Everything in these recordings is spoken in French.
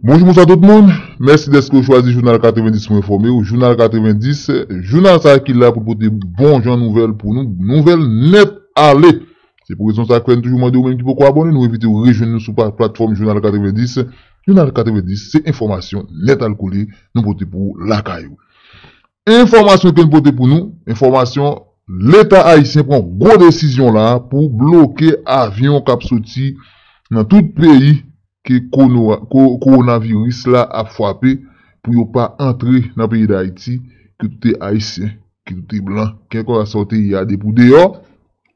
Bonjour à tout le monde. Merci d'être choisi Journal 90 pour informer. Au Journal 90, journal ça qui est là pour porter bon genre nouvelles pour nous. Nouvelles nettes aller. C'est pour raison ça que nous toujours demander ou même qui pourquoi abonner. Nous éviter de rejoindre nous sur la plateforme Journal 90. Journal 90, c'est information nette à coller. Nous porter pour la caillou. Information que nous porter pour nous. Information, l'État haïtien prend gros décision là pour bloquer avion cap sorti dans tout pays que coronavirus là a frappé pour ne pas entrer dans le pays d'Haïti, que tout est haïtien, que tout est blanc, quelqu'un a sorti il y a des pour dehors,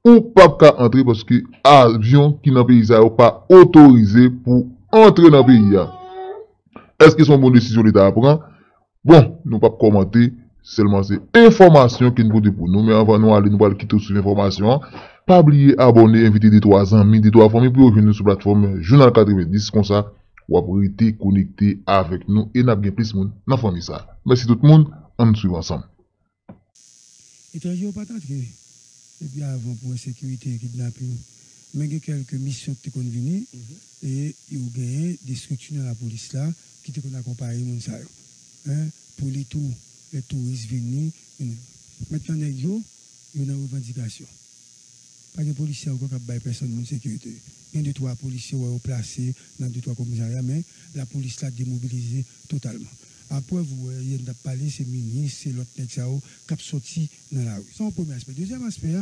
ou pas qu'à entrer parce que avion qui dans le pays n'est pas autorisé pour entrer dans le pays. Est-ce que c'est une bonne décision l'État à prendre? Bon, nous ne pouvons pas commenter, seulement c'est information qui nous pour nous, mais avant nous aller, nous allons quitter sur l'information. Pas oublier abonner, inviter des 3 amis, des 3 familles pour rejoindre sur la plateforme Journal 90 comme ça, ou après être connecté avec nous et n'a bien plus de monde dans la famille ça. Merci tout le monde, on nous suit ensemble. Étranger pas entré. Et puis avant pour la sécurité et kidnapping, mais il y a quelques missions qui sont venues et il y a gagné des structures dans la police là qui te accompagné mon ça. Pour les touristes venus. Maintenant il y a une revendication. Pas de policiers qui ont personne de sécurité. Il y a 2-3 policiers qui sont placés dans 2-3 commissariats, mais la police l'a démobilisé totalement. Après, vous avez parlé, c'est ministre, c'est l'autre qui a sorti dans la rue. C'est un premier aspect. Deuxième aspect,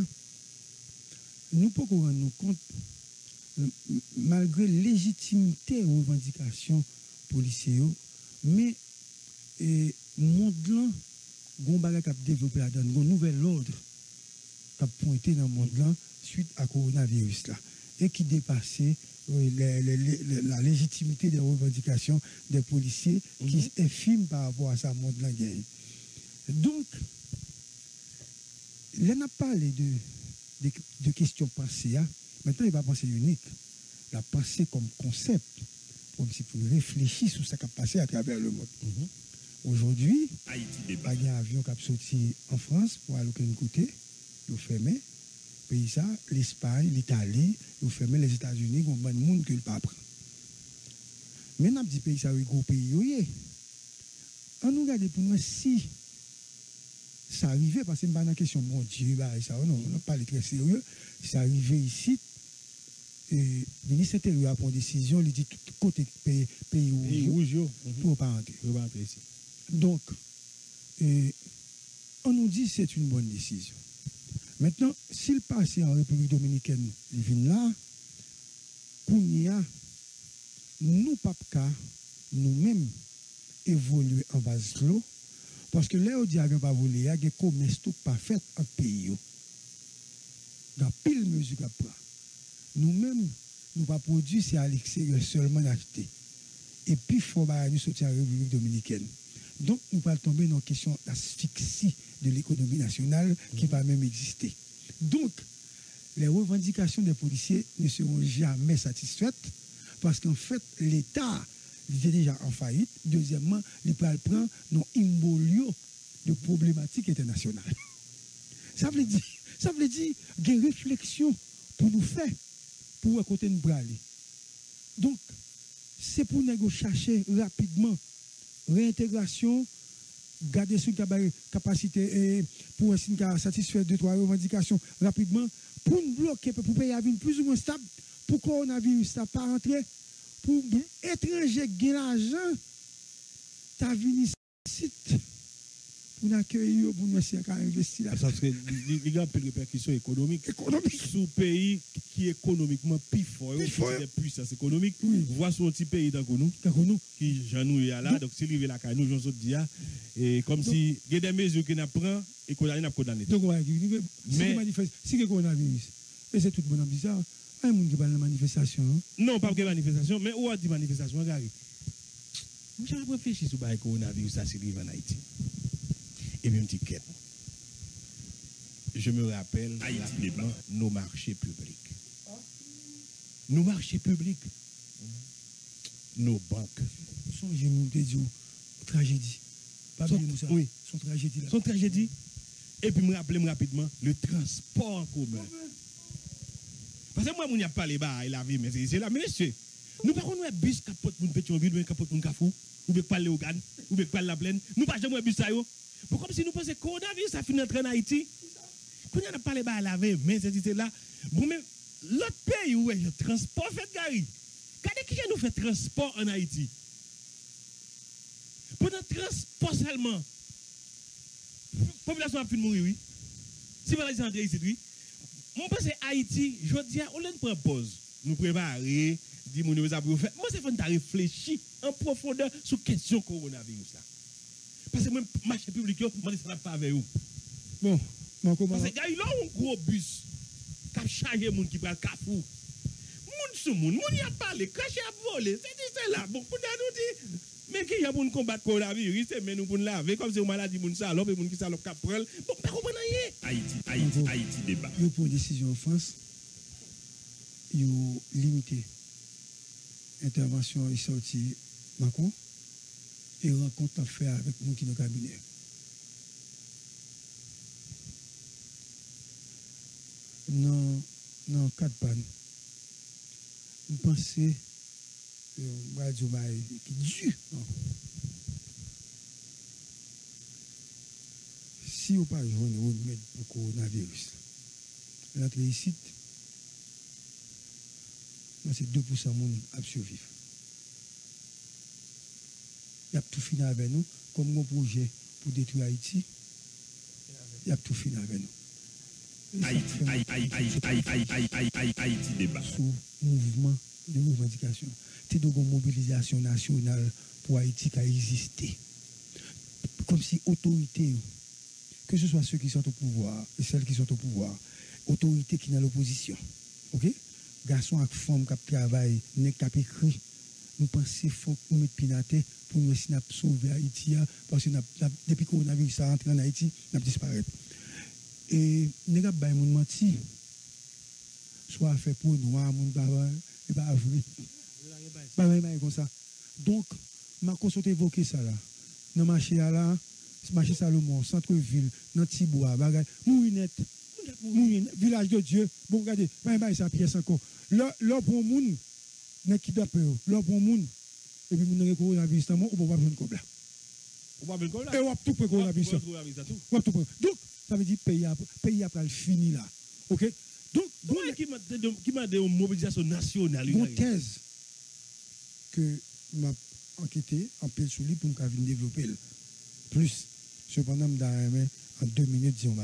nous pouvons nous rendre compte, malgré légitimité aux revendications policières, mais le monde là, il a développé la donne, un nouvel ordre qui a pointé dans le monde là suite à coronavirus là et qui dépassait la légitimité des revendications des policiers qui est infime par rapport à ça monde là. Donc, là on a parlé de questions pensées. Maintenant, il va penser unique. La pensée comme concept, comme si pour réfléchir sur ce qui a passé à travers le monde. Aujourd'hui, il y a un avion qui a sorti en France pour aller au côté, il fermé. Pays ça, l'Espagne, l'Italie, ils fermé les États-Unis, ils ont bon monde que le pas prend. Maintenant, petit pays ça, gros pays, on nous regarde pour nous si ça arrivait, parce que c'est une question, mon Dieu, ça, non, on n'a pas très sérieux. Si ça arrivait ici, le ministre intérieur a pris une décision, il dit tout côté pays rouge pour ne pas entrer. Donc, on nous dit que c'est une bonne décision. Maintenant, s'il passe en République dominicaine, il vient là, nous ne pouvons pas nous-mêmes évoluer en base de l'eau, parce que là, on dit qu'il pas volé, il y a des commerces tout pas fait en pays. Dans pile mesure qu'on prend. Nous-mêmes, nous ne pas produire, c'est à l'extérieur seulement acheter. Et puis, il faut nous sortir en République dominicaine. Donc, nous ne tomber dans une question d'asphyxie de l'économie nationale qui va même exister. Donc, les revendications des policiers ne seront jamais satisfaites parce qu'en fait, l'État est déjà en faillite. Deuxièmement, il peut prendre un imbolio de problématiques internationales. Ça veut dire qu'il y a une réflexion pour nous faire, pour côté nous aller. Donc, c'est pour nous chercher rapidement réintégration, garder sur capacité pour satisfaire 2-3 revendications rapidement, pour nous bloquer, pour payer la vie plus ou moins stable, pour que le coronavirus ne pas rentrer, pour étrangers gagner l'argent, tu as venu ici pour nous accueillir, pour nous essayer d'investir là. Parce que il y a des répercussions économiques sur un pays qui est économiquement plus fort, des puissances économiques. Voici un petit pays dans nous, qui j'ennuie là, donc s'il arrive là, nous, j'en dis, et comme si il y a des mesures qu'on apprend et qu'on a condamné. Donc, si le coronavirus, et c'est tout le monde bizarre, il y a des gens qui parlent de manifestation. Non, pas de manifestation, mais où a dit manifestation, Gary? J'ai réfléchi sur le coronavirus, ça s'est arrivé en Haïti. Et bien, je me rappelle nos marchés publics. Nos marchés publics. Nos banques. J'ai dit tragédie. Oui. Son tragédie là. Son tragédie. Et puis, me rappeler rapidement le transport en commun. Parce que moi, je n'ai pas parlé de la vie, mais c'est là, monsieur. Nous par contre, nous bus capote pour Pétionville, ou capote pour Kafou, ou bien parler au Gan, ou bien parler la plaine. Nous pas jamais bus ça yo. Pour comme si nous pensons que coronavirus ça finit entrer en Haïti. Quand on a parlé de laver, mais c'est là. Bon, mais l'autre pays où est le transport fait gari. Regardez qui nous fait transport en Haïti. Pendant transport seulement, la population a pu mourir, oui. Si vous allez entrer ici, oui. On pense que Haïti, je dis, on ne prend pause. Nous préparer, dire mon nous avons fait. Moi, c'est faut réfléchir en profondeur sur la question coronavirus là. Parce que même marché public, moi, ça n'a pas avec vous. Bon, parce que il y a un gros bus qui a chargé les gens qui prennent Kafou. Moun sou moun y a parlé, craché à voler, c'est là. Bon, pour nous dire, mais qui y a pour nous combattre le coronavirus, c'est mais nous pour nous laver, comme c'est une maladie, moun salope, et moun qui salope cap prel. Bon, pas comprendre rien. Haïti débat. Yo pour une décision en France, yo limité intervention est sorti Macron et rencontre à faire avec moun qui dans le cabinet. Non, quatre pannes. Je pensais que Radio Maï qui est dur. Si vous pas joué un remède pour le coronavirus, l'entrée ici, c'est 2% de monde à survivre. Il y a tout fini avec nous, comme mon projet pour détruire Haïti, il y a tout fini avec nous. Haïti débat. Sous mouvement de revendication. C'est de une mobilisation nationale pour Haïti qui a existé. Comme si autorité, que ce soit ceux qui sont au pouvoir et celles qui sont au pouvoir, autorité qui est dans l'opposition. Ok? Garçons et femmes qui travaillent, qui écrit, nous pensons qu'il faut nous mettre pinaté pour nous essayer de sauver Haïti. Parce que depuis que le coronavirus est rentré en Haïti, nous avons disparu. Et nous avons menti. Soit fait pour nous, mon parent, et pas vrai. Pas comme ça. Donc, je vais évoquer ça là. Dans le marché là, marché Salomon, centre-ville, dans Tibois, Mourinette, village de Dieu. Bon, regardez, ça pièce encore. Là, pour le monde, qui doit peur. Là, pour le monde, et puis, nous avons coronavirus, on ne peut pas besoin de cobla. On va besoin de et on va tout prendre coronavirus. Donc, ça veut dire que le pays a fini là. OK? Donc, qui m'a dit une mobilisation nationale. Une thèse que m'a enquêté en pile sur lui pour nous développer plus. Cependant, en 2 minutes, disons,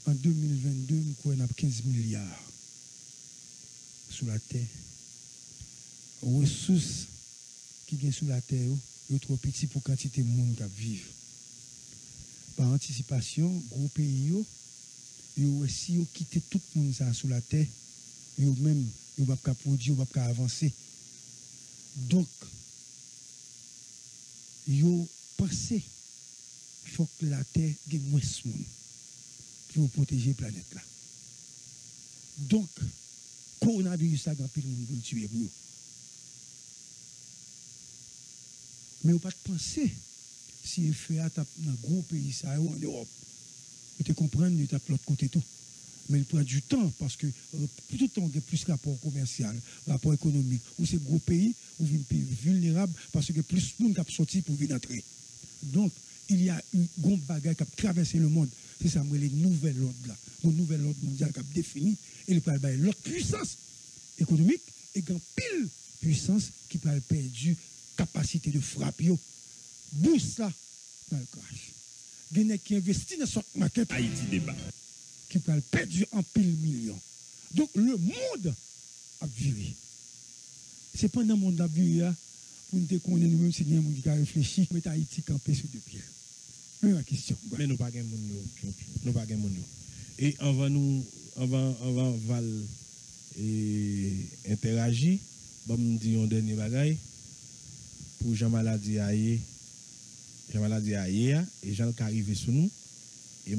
en 2022, nous avons 15 milliards sur la terre. Ressources qui sont sur la terre, sont trop petits pour la quantité de monde qui vivent. Par anticipation, gros pays, si vous quittez tout le monde sur la terre, vous même, vous ne pouvez pas produire, vous ne pouvez pas avancer. Donc, vous pensez qu'il faut que la terre ait moins de monde pour protéger la planète là. Donc, coronavirus, ça a grand pile monde pour le tuer. Mais vous ne pouvez pas penser si vous faites dans un gros pays, ça en Europe. Vous comprenez, vous tapez de l'autre côté tout. Mais il prend du temps parce que tout le temps, il y a plus de rapport commercial, rapport économique. Ou c'est gros pays, ou vous plus vulnérable parce que plus de monde qui sorti pour venir entrer. Donc, il y a une grande bagarre qui a traversé le monde. C'est ça, les nouvelles ordres là. Le nouvel ordre mondial qui a défini. Et il peut avoir l'autre puissance économique et une pile puissance qui peut perdre capacité de frappe. Boost là dans le crash. Il y a qui investit dans cette market. Haïti débat. Qui peut perdre en pile millions. Donc le monde a viré. C'est pendant le monde a viré pour nous connaître nous-mêmes si nous qui a réfléchi, mais Haïti campé sur 2 pieds. C'est la question. Mais nous pas gain monde. Nous pas gain monde. Et avant Val interagir, bon me dit un dernier bagaille pour Jean Maladie aïe. Jean Maladie aïe et Jean qui arrivé sur nous et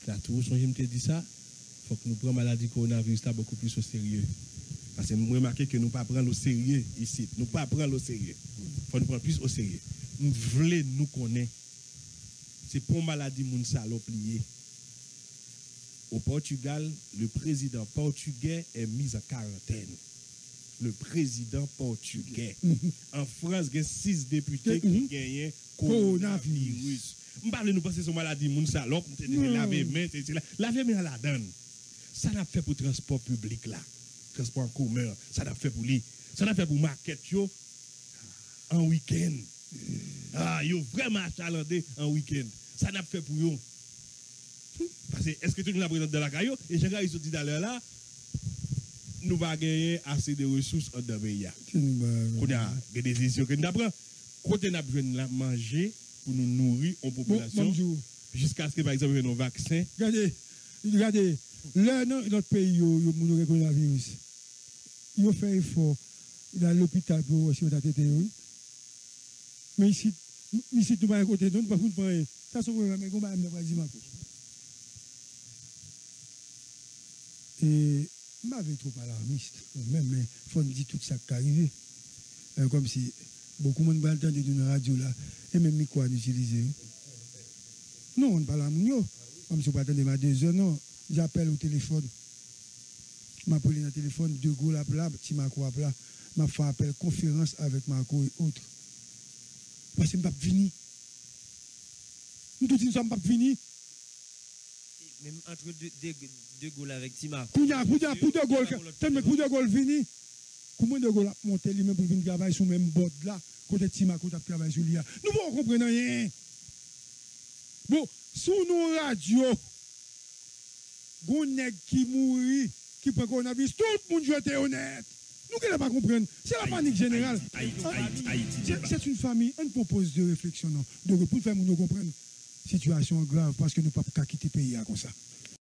la tout son je me dit ça, faut que nous prenions maladie coronavirus beaucoup plus au sérieux. Parce que nous remarquons que nous ne pas prendre au sérieux ici, nous pas prendre au sérieux. Faut nous prendre plus au sérieux. Nous voulons nous connaître. C'est pour maladie moun salop lié. Au Portugal, le président portugais est mis en quarantaine. Le président portugais. En France, il y a 6 députés qui gagnent coronavirus. Je parle nous penser sur maladie, moun salope, laver main, laver main à la donne. Ça n'a fait pour le transport public là. Transport en commun, ça n'a fait pour lui. Ça n'a fait pour market yo en week-end. Ah, yo vraiment achalandé en week-end. Ça n'a fait pour eux. Parce que est-ce que tout le monde a présent dans la caillou et j'ai dit tout à l'heure là, nous va gagner assez de ressources en dans le pays. On a des décisions que nous avons. Côté nous avons manger pour nous nourrir en population jusqu'à ce que par exemple nos vaccins. Regardez, là dans notre pays yo le coronavirus. Yo fait effort dans l'hôpital pour aussi on a été mais ici nous pas à côté nous pas pour ça sont mais on va me dire ma et m'avait trop alarmiste même mais faut dire tout ça qui arrivé comme si beaucoup de monde va entendre dans la radio là et même micro à utiliser non on parle à mon comme si on pas attendre à 2 heures non j'appelle au téléphone m'appelle dans le téléphone de Gaulle à plat petit Marco à plat m'a fait appel conférence avec Marco et autres parce que je ne suis pas fini. Nous tous ne sommes pas finis. Même entre deux Gaulle avec Tima. Pour de Gaulle, tellement pour de Gaulle fini. Comment de Gaulle a monté lui-même pour venir travailler sur le même bord là, côté Tima, côté travailler sur lui. Nous ne comprenons rien. Bon, sous nos radios, gonèg qui mourit, qui prend coronavirus, tout le monde était honnête. Nous ne pas comprendre. C'est la panique générale. C'est une famille. On propose de réflexion, non. De pour faire nous comprendre. Situation grave parce que nous ne pouvons pas quitter le pays comme ça.